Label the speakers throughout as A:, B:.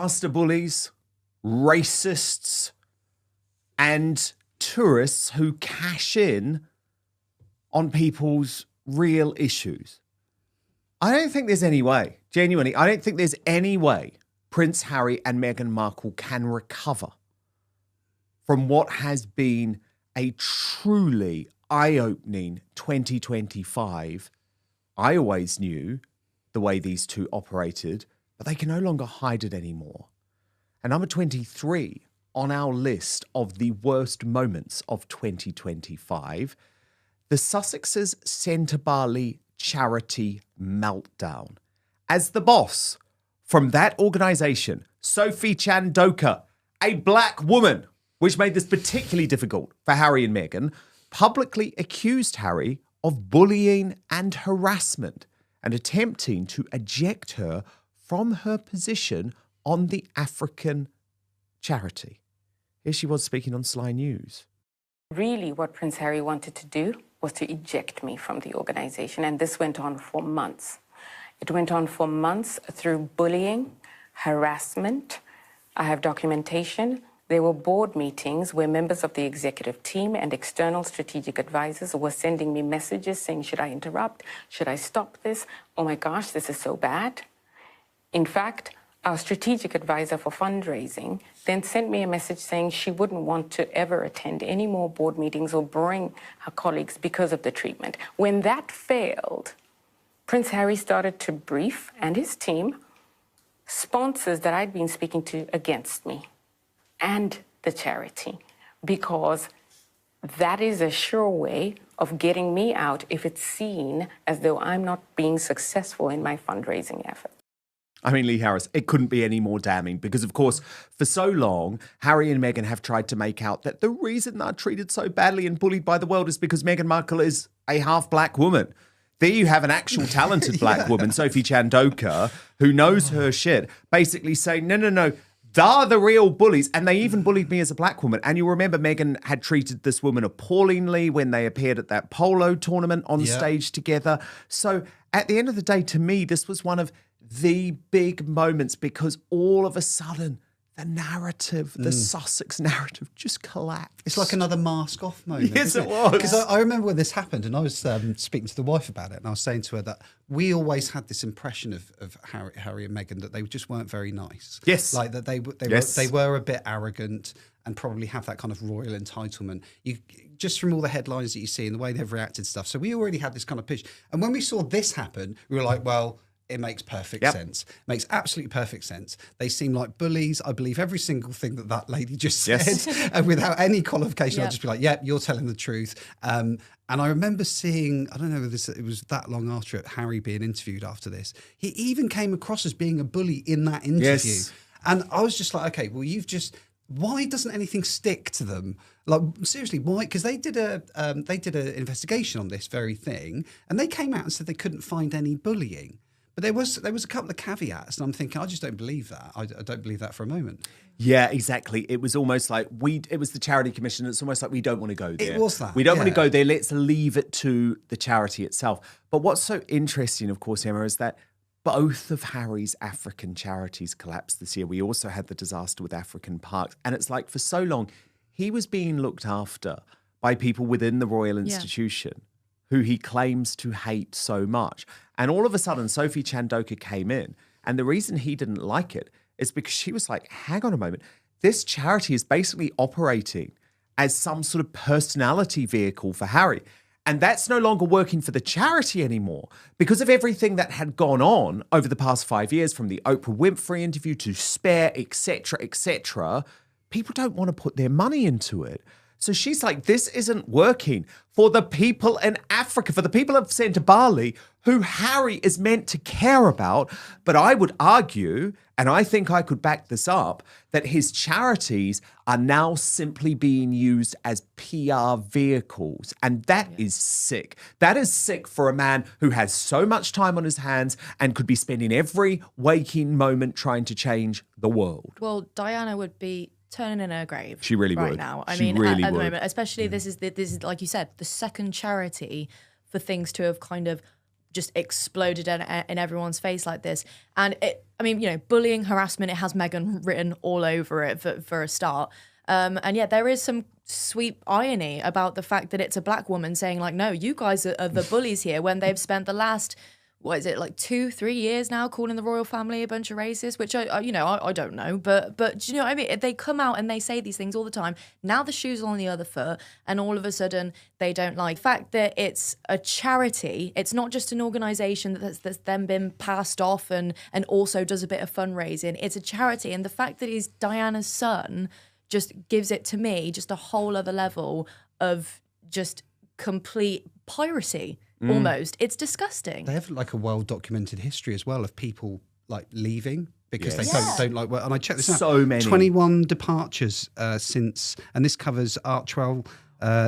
A: Master bullies, racists, and tourists who cash in on people's real issues. I don't think there's any way, genuinely, I don't think there's any way Prince Harry and Meghan Markle can recover from what has been a truly eye-opening 2025. I always knew the way these two operated, but they can no longer hide it anymore. And number 23 on our list of the worst moments of 2025, the Sussex's Sentebale charity meltdown. As the boss from that organisation, Sophie Chandoka, a black woman, which made this particularly difficult for Harry and Meghan, publicly accused Harry of bullying and harassment and attempting to eject her from her position on the African charity. Here she was speaking on Sly News.
B: Really, what Prince Harry wanted to do was to eject me from the organisation, and this went on for months. It went on for months through bullying, harassment. I have documentation. There were board meetings where members of the executive team and external strategic advisors were sending me messages saying, should I interrupt? Should I stop this? Oh my gosh, this is so bad. In fact, our strategic advisor for fundraising then sent me a message saying she wouldn't want to ever attend any more board meetings or bring her colleagues because of the treatment. When that failed, Prince Harry started to brief, and his team, sponsors that I'd been speaking to against me and the charity, because that is a sure way of getting me out if it's seen as though I'm not being successful in my fundraising effort.
A: I mean, Lee Harris, it couldn't be any more damning because, of course, for so long, Harry and Meghan have tried to make out that the reason they're treated so badly and bullied by the world is because Meghan Markle is a half-black woman. There you have an actual talented black woman, Sophie Chandoka, who knows her shit, basically saying, no, they're the real bullies. And they even bullied me as a black woman. And you'll remember Meghan had treated this woman appallingly when they appeared at that polo tournament on stage together. So at the end of the day, to me, this was one of the big moments because all of a sudden the narrative, the Sussex narrative just collapsed.
C: It's like another mask off moment.
A: Yes, it was.
C: Because I remember when this happened and I was speaking to the wife about it and I was saying to her that we always had this impression of Harry and Meghan that they just weren't very nice.
A: Yes.
C: Like that they were a bit arrogant and probably have that kind of royal entitlement. You just from all the headlines that you see and the way they've reacted to stuff. So we already had this kind of pitch. And when we saw this happen, we were like, well, it makes perfect sense. Makes absolutely perfect sense. They seem like bullies. I believe every single thing that lady just said. And without any qualification, I'll just be like, yeah, you're telling the truth. And I remember seeing, I don't know if it was that long after Harry being interviewed after this, he even came across as being a bully in that interview.
A: Yes.
C: And I was just like, okay, well, why doesn't anything stick to them? Like, seriously, why? Because they did an investigation on this very thing and they came out and said they couldn't find any bullying. But there was a couple of caveats, and I'm thinking, I just don't believe that. I don't believe that for a moment.
A: Yeah, exactly. It was almost like it was the charity commission. It's almost like we don't want to go there.
C: It was that.
A: We don't want to go there. Let's leave it to the charity itself. But what's so interesting, of course, Emma, is that both of Harry's African charities collapsed this year. We also had the disaster with African Parks. And it's like for so long, he was being looked after by people within the royal institution who he claims to hate so much. And all of a sudden, Sophie Chandoka came in. And the reason he didn't like it is because she was like, hang on a moment. This charity is basically operating as some sort of personality vehicle for Harry. And that's no longer working for the charity anymore because of everything that had gone on over the past 5 years, from the Oprah Winfrey interview to Spare, etc., etc. People don't want to put their money into it. So she's like, this isn't working for the people in Africa, for the people of Sentebale, who Harry is meant to care about. But I would argue, and I think I could back this up, that his charities are now simply being used as PR vehicles. And that is sick. That is sick for a man who has so much time on his hands and could be spending every waking moment trying to change the world.
D: Well, Diana would be turning in her grave.
A: She really
D: right
A: would.
D: now.
A: She really
D: at the
A: would.
D: moment, especially this is like you said, the second charity for things to have kind of just exploded in everyone's face like this. And I mean, bullying, harassment, it has Meghan written all over it for a start. And yeah, there is some sweet irony about the fact that it's a black woman saying like, no, you guys are the bullies here, when they've spent the last, what is it, like 2-3 years now calling the royal family a bunch of racist, which I don't know, but do you know what I mean? They come out and they say these things all the time. Now the shoe's on the other foot, and all of a sudden they don't like the fact that it's a charity. It's not just an organisation that's then been passed off and also does a bit of fundraising. It's a charity, and the fact that he's Diana's son just gives it to me just a whole other level of just complete piracy. Almost. It's disgusting.
C: They have like a well-documented history as well of people like leaving because they don't like work. And I checked this out.
A: So many.
C: 21 departures since, and this covers Archewell,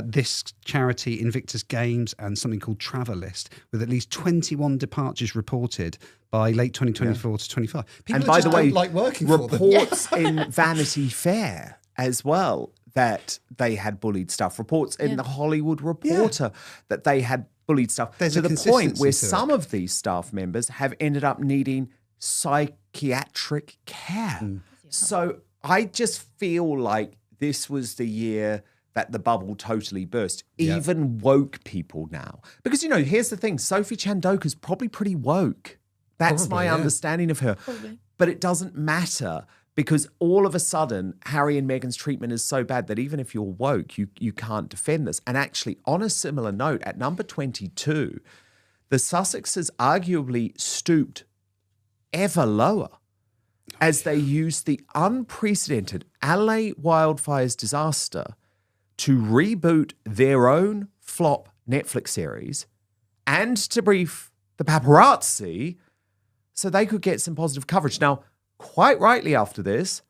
C: this charity, Invictus Games, and something called Travelist, with at least 21 departures reported by late 2024 to 25. People
A: and by the way,
C: don't like working for them.
A: Reports in Vanity Fair as well that they had bullied stuff. Reports in the Hollywood Reporter that they had bullied stuff.
C: There's
A: to
C: a
A: the point where
C: consistency to
A: some of these staff members have ended up needing psychiatric care. So I just feel like this was the year that the bubble totally burst. Even woke people now. Because, here's the thing. Sophie Chandoka's probably pretty woke. That's my understanding of her.
D: Probably.
A: But it doesn't matter, because all of a sudden, Harry and Meghan's treatment is so bad that even if you're woke, you can't defend this. And actually, on a similar note, at number 22, the Sussexes arguably stooped ever lower as they used the unprecedented LA wildfires disaster to reboot their own flop Netflix series and to brief the paparazzi so they could get some positive coverage. Now, quite rightly after this,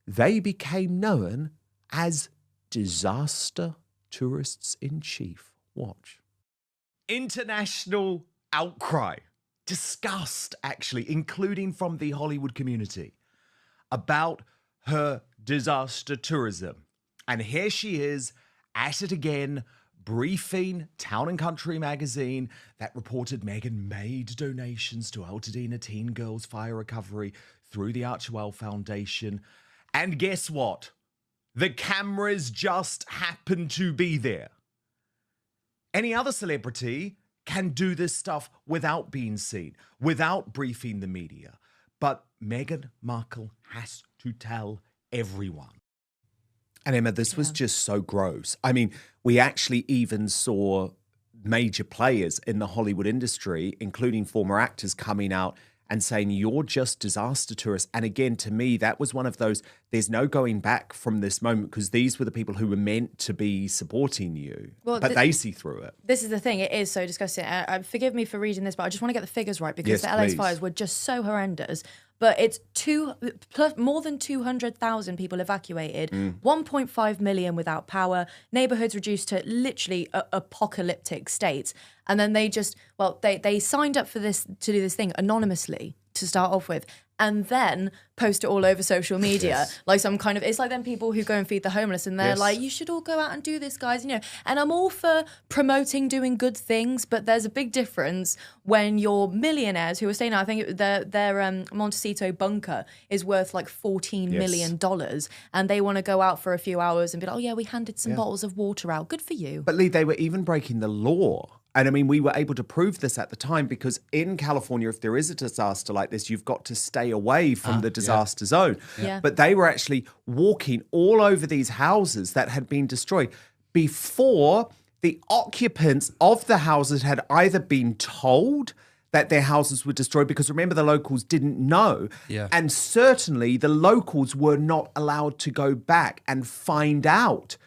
A: they became known as disaster tourists in chief. Watch. International outcry, disgust actually, including from the Hollywood community, about her disaster tourism. And here she is at it again, briefing Town and Country magazine that reported Meghan made donations to Altadena teen girls' fire recovery through the Archewell Foundation. And guess what? The cameras just happen to be there. Any other celebrity can do this stuff without being seen, without briefing the media. But Meghan Markle has to tell everyone. And Emma, this was just so gross. I mean, we actually even saw major players in the Hollywood industry, including former actors, coming out and saying, you're just disaster tourists. And again, to me, that was one of those, there's no going back from this moment, because these were the people who were meant to be supporting you. Well, but they see through it.
D: This is the thing. It is so disgusting. Forgive me for reading this, but I just want to get the figures right, because the LA fires were just so horrendous. But it's more than 200,000 people evacuated, 1.5 million without power, neighborhoods reduced to literally apocalyptic states. And then they signed up for this, to do this thing anonymously to start off with, and then post it all over social media. Like some kind of, it's like them people who go and feed the homeless and they're like, you should all go out and do this, guys, And I'm all for promoting doing good things, but there's a big difference when you're millionaires who are staying out. I think their Montecito bunker is worth like $14 million, and they want to go out for a few hours and be like, oh yeah, we handed some bottles of water out. Good for you.
A: But Lee, they were even breaking the law. And I mean, we were able to prove this at the time, because in California, if there is a disaster like this, you've got to stay away from the disaster zone.
D: Yeah.
A: But they were actually walking all over these houses that had been destroyed before the occupants of the houses had either been told that their houses were destroyed, because remember, the locals didn't know.
C: Yeah.
A: And certainly the locals were not allowed to go back and find out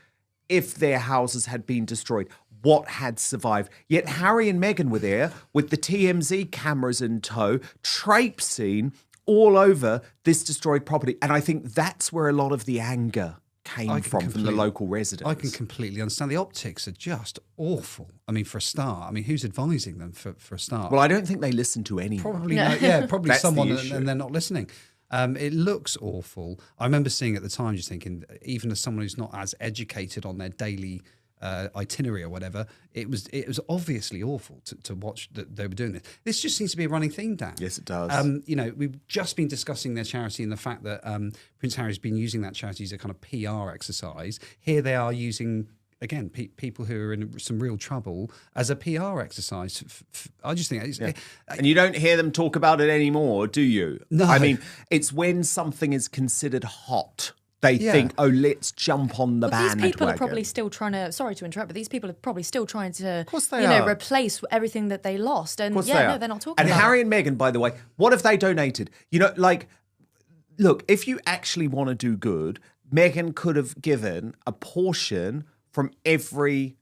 A: if their houses had been destroyed, what had survived. Yet Harry and Meghan were there with the TMZ cameras in tow, traipsing all over this destroyed property. And I think that's where a lot of the anger came from the local residents.
C: I can completely understand. The optics are just awful. I mean, for a start. I mean, who's advising them for a start?
A: Well, I don't think they listen to anyone.
C: Probably, probably someone, and they're not listening. It looks awful. I remember seeing at the time, just thinking, even as someone who's not as educated on their daily itinerary or whatever. It was obviously awful to watch that they were doing this. This just seems to be a running theme, Dan.
A: Yes, it does.
C: We've just been discussing their charity and the fact that Prince Harry's been using that charity as a kind of PR exercise. Here they are using, again, people who are in some real trouble as a PR exercise. I just think it's...
A: And you don't hear them talk about it anymore, do you?
C: No.
A: I mean, it's when something is considered hot, they think, oh, let's jump on the bandwagon.
D: These people are probably still trying to... Sorry to interrupt, but these people are probably still trying to,
A: of course they are.
D: replace everything that they lost. And they're not talking
A: and
D: about it.
A: Harry and Meghan, by the way, what have they donated? Look, if you actually want to do good, Meghan could have given a portion from every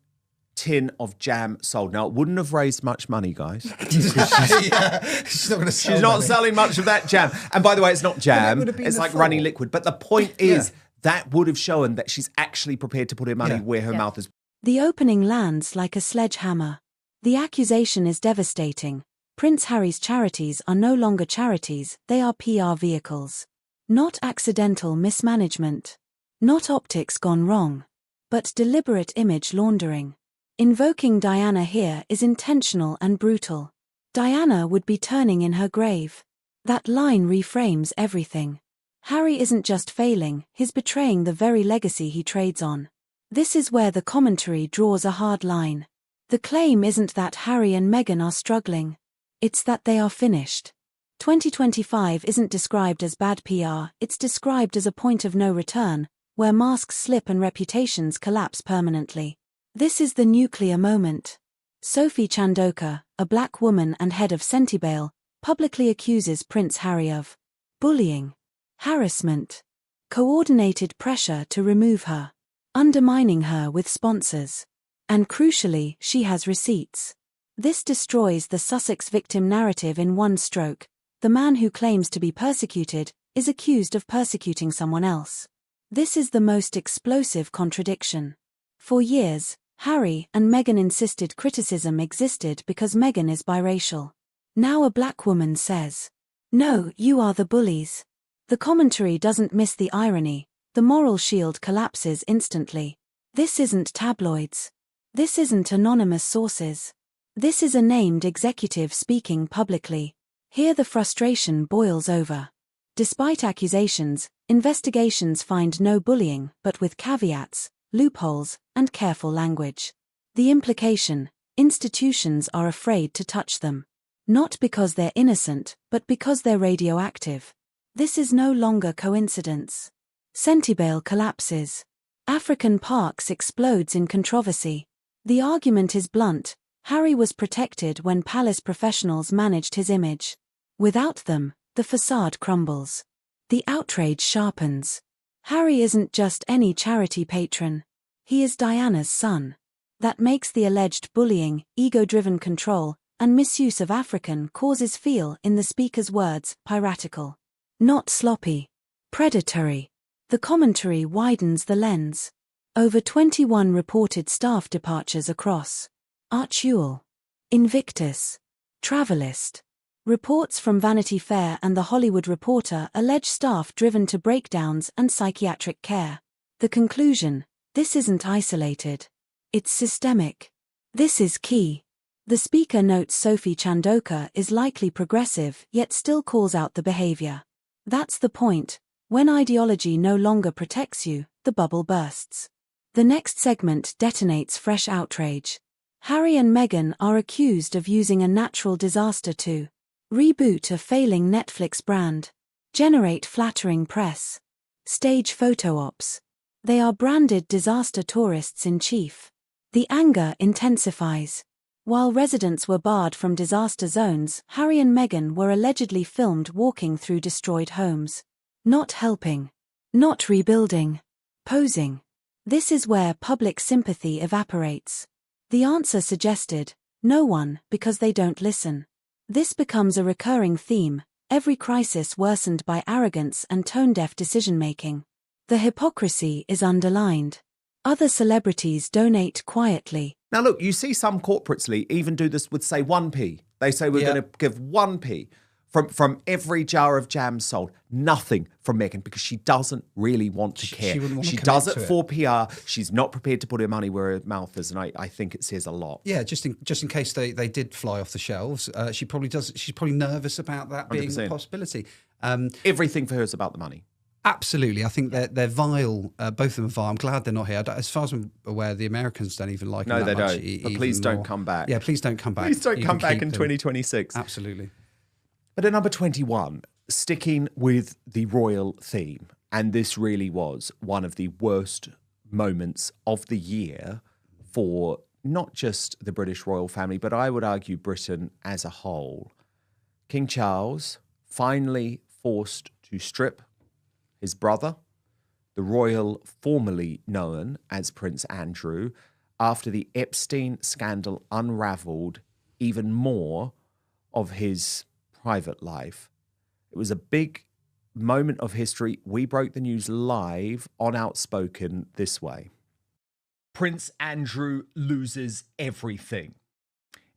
A: tin of jam sold. Now, it wouldn't have raised much money, guys.
C: She's not going to sell
A: She's not selling much of that jam. And by the way, it's not jam.
C: Well,
A: It's like running liquid. But the point is that would have shown that she's actually prepared to put her money where her mouth is.
E: The opening lands like a sledgehammer. The accusation is devastating. Prince Harry's charities are no longer charities, they are PR vehicles. Not accidental mismanagement. Not optics gone wrong. But deliberate image laundering. Invoking Diana here is intentional and brutal. Diana would be turning in her grave. That line reframes everything. Harry isn't just failing, he's betraying the very legacy he trades on. This is where the commentary draws a hard line. The claim isn't that Harry and Meghan are struggling. It's that they are finished. 2025 isn't described as bad PR, it's described as a point of no return, where masks slip and reputations collapse permanently. This is the nuclear moment. Sophie Chandoka, a black woman and head of Sentebale, publicly accuses Prince Harry of bullying, harassment, coordinated pressure to remove her, undermining her with sponsors. And crucially, she has receipts. This destroys the Sussex victim narrative in one stroke. The man who claims to be persecuted is accused of persecuting someone else. This is the most explosive contradiction. For years, Harry and Meghan insisted criticism existed because Meghan is biracial. Now a black woman says, "No, you are the bullies." The commentary doesn't miss the irony. The moral shield collapses instantly. This isn't tabloids. This isn't anonymous sources. This is a named executive speaking publicly. Here the frustration boils over. Despite accusations, investigations find no bullying, but with caveats, loopholes, and careful language. The implication: institutions are afraid to touch them. Not because they're innocent, but because they're radioactive. This is no longer coincidence. Sentebale collapses. African Parks explodes in controversy. The argument is blunt: Harry was protected when palace professionals managed his image. Without them, the facade crumbles. The outrage sharpens. Harry isn't just any charity patron. He is Diana's son. That makes the alleged bullying, ego-driven control, and misuse of African causes feel, in the speaker's words, piratical. Not sloppy. Predatory. The commentary widens the lens. Over 21 reported staff departures across Archewell, Invictus, Travelist. Reports from Vanity Fair and The Hollywood Reporter allege staff driven to breakdowns and psychiatric care. The conclusion: this isn't isolated. It's systemic. This is key. The speaker notes Sophie Chandoka is likely progressive yet still calls out the behaviour. That's the point. When ideology no longer protects you, the bubble bursts. The next segment detonates fresh outrage. Harry and Meghan are accused of using a natural disaster to reboot a failing Netflix brand, generate flattering press, stage photo ops. They are branded disaster tourists in chief. The anger intensifies. While residents were barred from disaster zones, Harry and Meghan were allegedly filmed walking through destroyed homes. Not helping. Not rebuilding. Posing. This is where public sympathy evaporates. The answer suggested: no one, because they don't listen. This becomes a recurring theme, every crisis worsened by arrogance and tone-deaf decision-making. The hypocrisy is underlined. Other celebrities donate quietly.
A: Now look, you see some corporates even do this with, say, 1p. They say we're going to give 1p. From every jar of jam sold, nothing from Meghan because she doesn't really want to care.
C: She wouldn't want to
A: does
C: commit
A: it
C: to
A: for PR. She's not prepared to put her money where her mouth is, and I think it says a lot.
C: Yeah, just in case they did fly off the shelves, she probably does. She's probably nervous about that being
A: 100%.
C: a possibility.
A: Everything for her is about the money.
C: Absolutely. I think they're vile. Both of them are vile. I'm glad they're not here. As far as I'm aware, the Americans don't even like them that much.
A: No, they don't. But please don't come back.
C: Yeah, please don't come back.
A: Please don't
C: You
A: come
C: can
A: back
C: keep
A: in
C: them.
A: 2026.
C: Absolutely.
A: But at number 21, sticking with the royal theme, and this really was one of the worst moments of the year for not just the British royal family, but I would argue Britain as a whole. King Charles finally forced to strip his brother, the royal formerly known as Prince Andrew, after the Epstein scandal unravelled even more of his private life. It was a big moment of history. We broke the news live on Outspoken this way. Prince Andrew loses everything.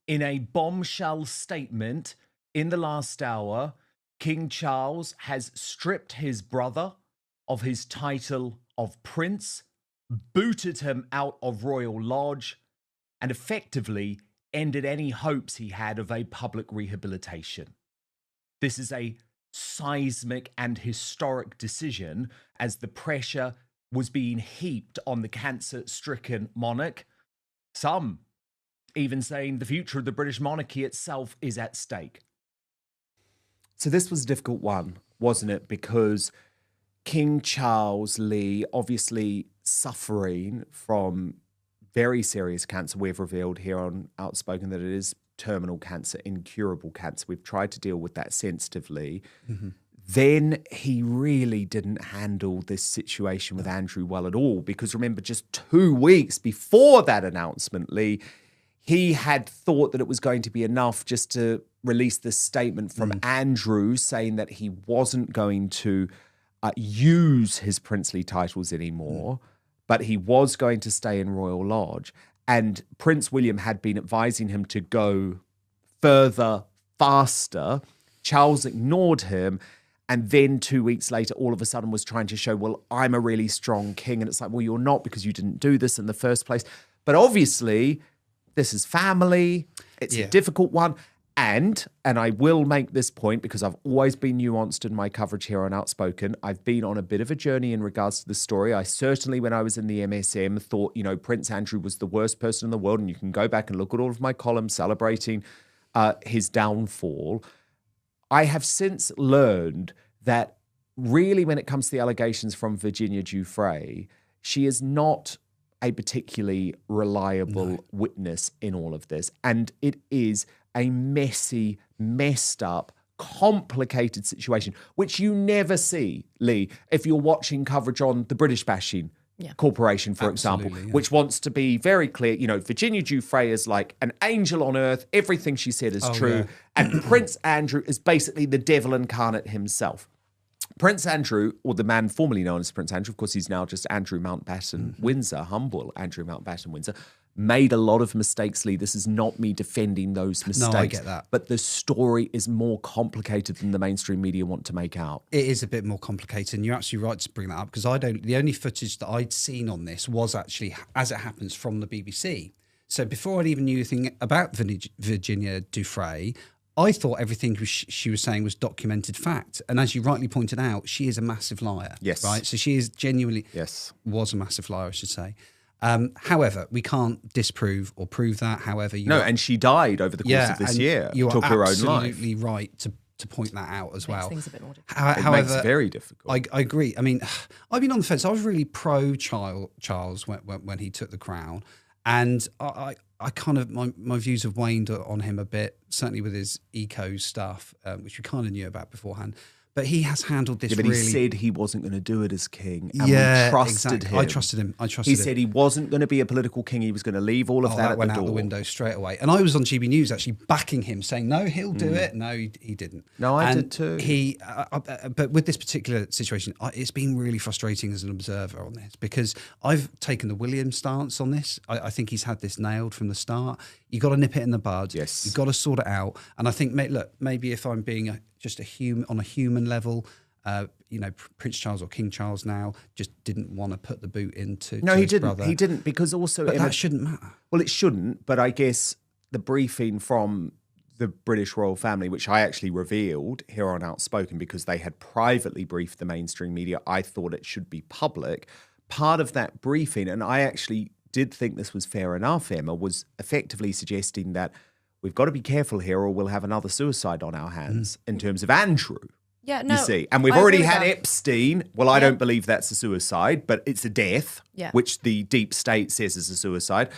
A: In a bombshell statement in the last hour, King Charles has stripped his brother of his title of prince, booted him out of Royal Lodge, and effectively ended any hopes he had of a public rehabilitation. This is a seismic and historic decision as the pressure was being heaped on the cancer-stricken monarch. Some even saying the future of the British monarchy itself is at stake. So this was a difficult one, wasn't it? Because King Charles Lee, obviously suffering from very serious cancer. We've revealed here on Outspoken that it is terminal cancer, incurable cancer. We've tried to deal with that sensitively. Mm-hmm. Then he really didn't handle this situation with Andrew well at all, because remember, just 2 weeks before that announcement, Lee, he had thought that it was going to be enough just to release this statement from Andrew saying that he wasn't going to use his princely titles anymore, but he was going to stay in Royal Lodge. And Prince William had been advising him to go further, faster. Charles ignored him. And then 2 weeks later, all of a sudden was trying to show, well, I'm a really strong king. And it's like, well, you're not, because you didn't do this in the first place. But obviously, this is family. It's a difficult one. And I will make this point because I've always been nuanced in my coverage here on Outspoken. I've been on a bit of a journey in regards to the story. I certainly, when I was in the MSM, thought, Prince Andrew was the worst person in the world. And you can go back and look at all of my columns celebrating his downfall. I have since learned that really when it comes to the allegations from Virginia Giuffre, she is not a particularly reliable witness in all of this. And it is a messy, messed up, complicated situation, which you never see, Lee, if you're watching coverage on the British bashing corporation, for example, which wants to be very clear. Virginia Giuffre is like an angel on earth. Everything she said is true. And Prince Andrew is basically the devil incarnate himself. Prince Andrew, or the man formerly known as Prince Andrew, of course, he's now just Andrew Mountbatten Windsor, humble Andrew Mountbatten Windsor, made a lot of mistakes, Lee. This is not me defending those mistakes.
C: No, I get that.
A: But the story is more complicated than the mainstream media want to make out.
C: It is a bit more complicated, and you're absolutely right to bring that up, because the only footage that I'd seen on this was actually, as it happens, from the BBC. So before I even knew anything about Virginia Giuffre, I thought everything she was saying was documented fact. And as you rightly pointed out, she is a massive liar.
A: Yes.
C: Right? So she is genuinely, was a massive liar, I should say. However, we can't disprove or prove that. However,
A: and she died over the course of this year.
C: You
A: took
C: are
A: her own life.
C: absolutely right to point that out as well.
D: Makes things a bit more difficult.
A: However, makes it very difficult.
C: I agree. I mean, I've been on the fence. I was really pro Charles when he took the crown, and I kind of my views have waned on him a bit. Certainly with his eco stuff, which we kind of knew about beforehand. But he has handled this really...
A: But he said he wasn't going to do it as king. And we trusted him.
C: I trusted him.
A: He said he wasn't going to be a political king. He was going to leave all of that at the door.
C: Went out the window straight away. And I was on GB News actually backing him, saying, no, he'll do it. No, he didn't.
A: No, I did too.
C: But with this particular situation, it's been really frustrating as an observer on this, because I've taken the William stance on this. I think he's had this nailed from the start. You've got to nip it in the bud.
A: Yes.
C: You've got to sort it out. And I think, maybe if I'm being just on a human level. Prince Charles or King Charles now just didn't want to put the boot into.
A: No,
C: to
A: he
C: his
A: didn't.
C: brother.
A: He didn't because also,
C: But that shouldn't matter.
A: Well, it shouldn't. But I guess the briefing from the British royal family, which I actually revealed here on Outspoken because they had privately briefed the mainstream media, I thought it should be public. Part of that briefing, and I actually did think this was fair enough, Emma, was effectively suggesting that we've got to be careful here or we'll have another suicide on our hands in terms of Andrew.
D: Yeah, no.
A: You see, and we've already had Epstein. Well, I don't believe that's a suicide, but it's a death, which the deep state says is a suicide.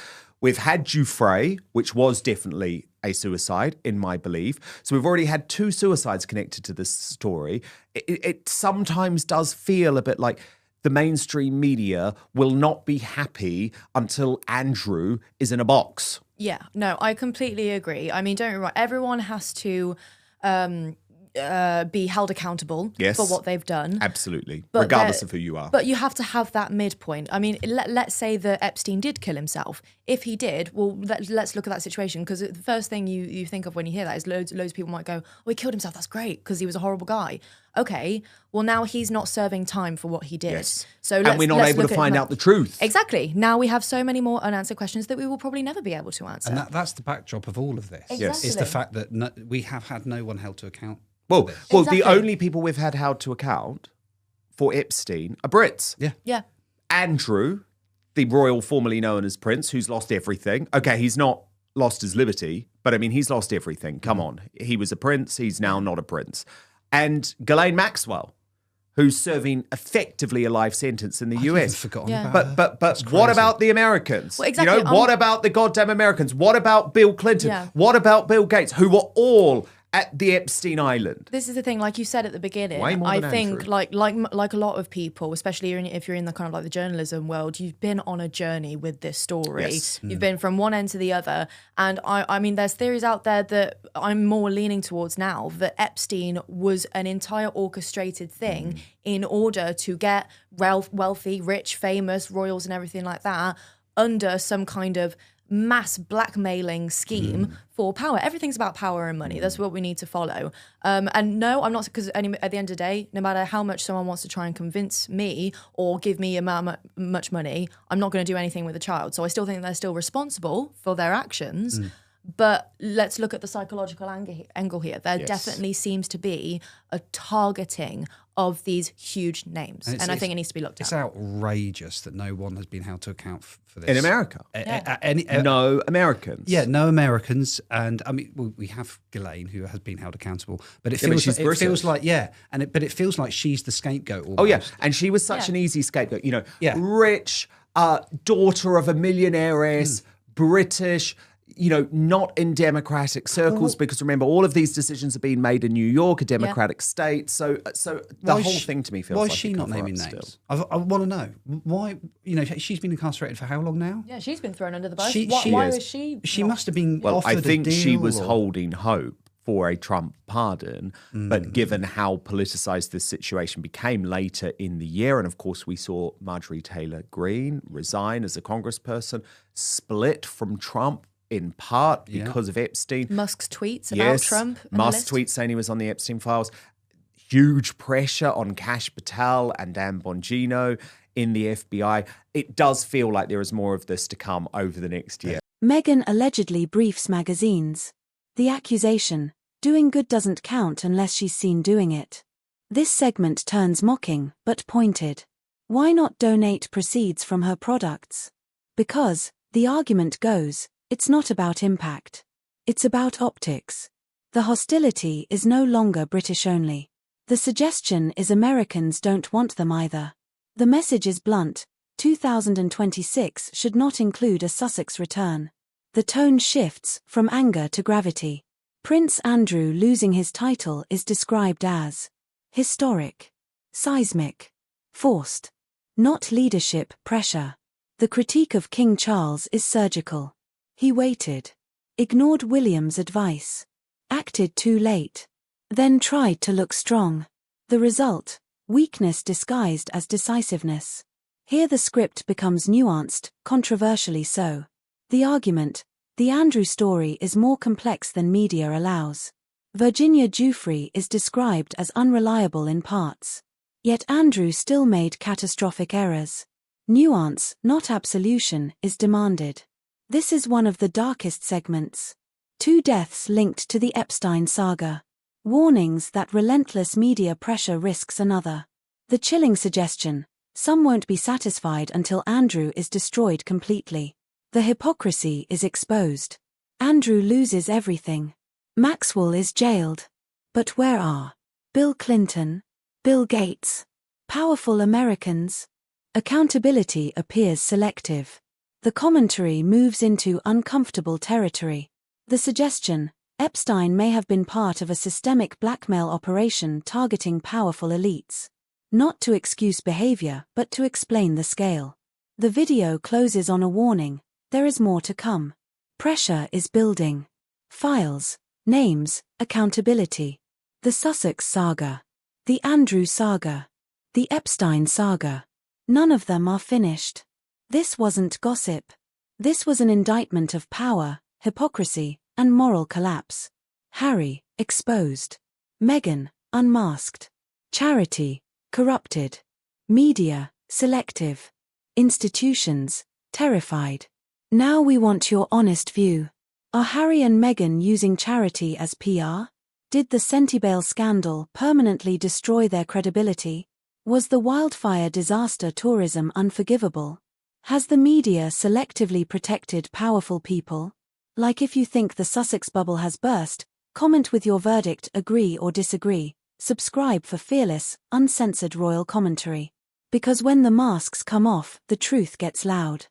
A: We've had Giuffre, which was definitely a suicide, in my belief. So we've already had 2 suicides connected to this story. It sometimes does feel a bit like the mainstream media will not be happy until Andrew is in a box.
D: Yeah, no, I completely agree. I mean, don't get me wrong, everyone has to be held accountable for what they've done.
A: Absolutely, regardless of who you are.
D: But you have to have that midpoint. I mean, let's say that Epstein did kill himself. If he did, well, let's look at that situation, because the first thing you think of when you hear that is loads of people might go, oh, he killed himself, that's great, because he was a horrible guy. Okay, well, now he's not serving time for what he did.
A: Yes.
D: So
A: and we're not able to find out the truth.
D: Exactly. Now we have so many more unanswered questions that we will probably never be able to answer.
C: And that's the backdrop of all of this.
D: Exactly.
C: Is the fact that we have had no one held to account.
A: Well, the only people we've had held to account for Epstein are Brits.
D: Yeah.
A: Andrew, the royal formerly known as Prince, who's lost everything. Okay, he's not lost his liberty, but I mean, he's lost everything. Come on. He was a prince. He's now not a prince. And Ghislaine Maxwell, who's serving effectively a life sentence in the US.
C: Forgotten about
A: But what about the Americans?
D: Well, exactly.
A: What about the goddamn Americans? What about Bill Clinton?
D: Yeah.
A: What about Bill Gates, who were all at the Epstein Island?
D: This is the thing, like you said at the beginning.
A: Way more than
D: I think,
A: Andrew.
D: like a lot of people, especially if you're in the kind of like the journalism world, you've been on a journey with this story.
A: Yes.
D: You've been from one end to the other, and I mean, there's theories out there that I'm more leaning towards now that Epstein was an entire orchestrated thing in order to get wealthy, rich, famous royals and everything like that under some kind of mass blackmailing scheme for power. Everything's about power and money. That's what we need to follow. And no, I'm not, because at the end of the day, no matter how much someone wants to try and convince me or give me much money, I'm not going to do anything with a child. So I still think they're still responsible for their actions. But let's look at the psychological angle here. There definitely seems to be a targeting of these huge names. And I think it needs to be looked at.
C: It's outrageous that no one has been held to account for this.
A: In America? No Americans.
C: Yeah, no Americans. And I mean, we have Ghislaine, who has been held accountable. But it feels,
A: but
C: feels like, but it feels like she's the scapegoat almost.
A: Oh, yeah. And she was such an easy scapegoat. Rich, daughter of a millionaire heiress, British, not in democratic circles, because remember, all of these decisions are being made in New York, a democratic state. So the whole thing to me feels like
C: why is she not naming names? I want to know why. She's been incarcerated for how long now?
D: Yeah, she's been thrown under the bus.
C: Why is she? She must have been.
A: Well,
C: offered
A: I think
C: a deal
A: she was holding hope for a Trump pardon, but given how politicized this situation became later in the year, and of course we saw Marjorie Taylor Greene resign as a congressperson, split from Trump in part because of Epstein.
D: Musk's tweets about Trump.
A: Musk's tweets saying he was on the Epstein files. Huge pressure on Kash Patel and Dan Bongino in the FBI. It does feel like there is more of this to come over the next year.
E: Meghan allegedly briefs magazines. The accusation, doing good doesn't count unless she's seen doing it. This segment turns mocking, but pointed. Why not donate proceeds from her products? Because, the argument goes, it's not about impact. It's about optics. The hostility is no longer British only. The suggestion is Americans don't want them either. The message is blunt. 2026 should not include a Sussex return. The tone shifts from anger to gravity. Prince Andrew losing his title is described as historic, seismic, forced, not leadership pressure. The critique of King Charles is surgical. He waited, ignored William's advice, acted too late, then tried to look strong. The result, weakness disguised as decisiveness. Here the script becomes nuanced, controversially so. The argument, the Andrew story is more complex than media allows. Virginia Giuffre is described as unreliable in parts. Yet Andrew still made catastrophic errors. Nuance, not absolution, is demanded. This is one of the darkest segments. 2 deaths linked to the Epstein saga. Warnings that relentless media pressure risks another. The chilling suggestion: some won't be satisfied until Andrew is destroyed completely. The hypocrisy is exposed. Andrew loses everything. Maxwell is jailed. But where are Bill Clinton, Bill Gates, powerful Americans? Accountability appears selective. The commentary moves into uncomfortable territory. The suggestion: Epstein may have been part of a systemic blackmail operation targeting powerful elites. Not to excuse behavior, but to explain the scale. The video closes on a warning: there is more to come. Pressure is building. Files, names, accountability. The Sussex saga. The Andrew saga. The Epstein saga. None of them are finished. This wasn't gossip. This was an indictment of power, hypocrisy, and moral collapse. Harry, exposed. Meghan, unmasked. Charity, corrupted. Media, selective. Institutions, terrified. Now we want your honest view. Are Harry and Meghan using charity as PR? Did the Sentebale scandal permanently destroy their credibility? Was the wildfire disaster tourism unforgivable? Has the media selectively protected powerful people? Like, if you think the Sussex bubble has burst, comment with your verdict, agree or disagree. Subscribe for fearless, uncensored royal commentary. Because when the masks come off, the truth gets loud.